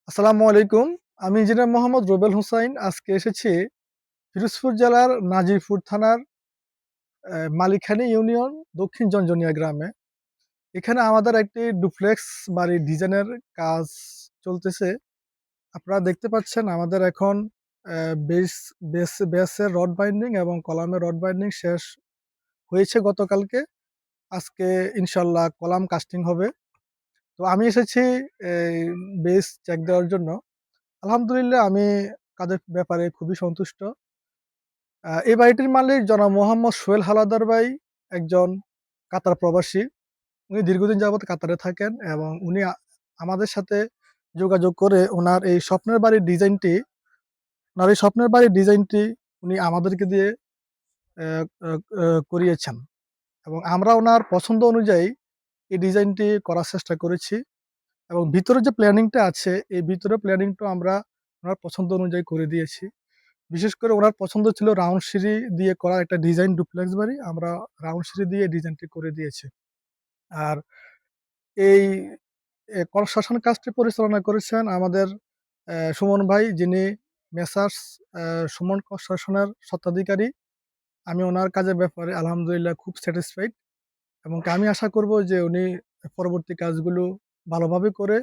আসসালামু আলাইকুম। আমি ইঞ্জিনিয়ার মোহাম্মদ রুবেল হুসাইন। আজকে এসেছি পিরোজপুর জেলার নাজিরপুর থানার মালিখানী ইউনিয়ন দক্ষিণ জঞ্জনিয়া গ্রামে। এখানে আমাদের একটি ডুপ্লেক্স বাড়ির ডিজাইনের কাজ চলতেছে। আপনারা দেখতে পাচ্ছেন আমাদের এখন বেসের রড বাইন্ডিং এবং কলামের রড বাইন্ডিং শেষ হয়েছে গতকালকে। আজকে ইনশাল্লাহ কলাম কাস্টিং হবে। তো আমি এসেছি এই বেস চেক দেওয়ার জন্য। আলহামদুলিল্লাহ আমি কাজের ব্যাপারে খুবই সন্তুষ্ট। এই বাড়িটির মালিক জনাব মোহাম্মদ সোহেল হালাদার ভাই একজন কাতার প্রবাসী। উনি দীর্ঘদিন যাবৎ কাতারে থাকেন এবং উনি আমাদের সাথে যোগাযোগ করে ওনার এই স্বপ্নের বাড়ির ডিজাইনটি উনি আমাদেরকে দিয়ে অ্যা অ্যা অ্যা করিয়েছেন এবং আমরা ওনার পছন্দ অনুযায়ী এই ডিজাইনটি করার চেষ্টা করেছি এবং ভিতরে যে প্ল্যানিংটা আছে, এই ভিতরের প্ল্যানিংটাও আমরা ওনার পছন্দ অনুযায়ী করে দিয়েছি। বিশেষ করে উনার পছন্দ ছিল রাউন্ড সিঁড়ি দিয়ে করা একটা ডিজাইন ডুপ্লেক্স বাড়ি। আমরা রাউন্ড সিঁড়ি দিয়ে ডিজাইনটি করে দিয়েছি। আর এই কনস্ট্রাকশন কাজটি পরিচালনা করেছেন আমাদের সুমন ভাই, যিনি মেসার্স অ্যা সুমন কনস্ট্রাকশনের স্বত্বাধিকারী। আমি উনার কাজের ব্যাপারে আলহামদুলিল্লাহ খুব স্যাটিসফাইড এবং আমি আশা করব যে উনি পরবর্তী কাজগুলো ভালোভাবে করে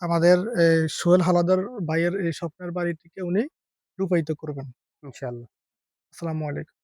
আমাদের সোহেল হালাদার ভাইয়ের এই স্বপ্নের বাড়িটিকে উনি রূপায়িত করবেন। ইনশাআল্লাহ। আসসালামু আলাইকুম।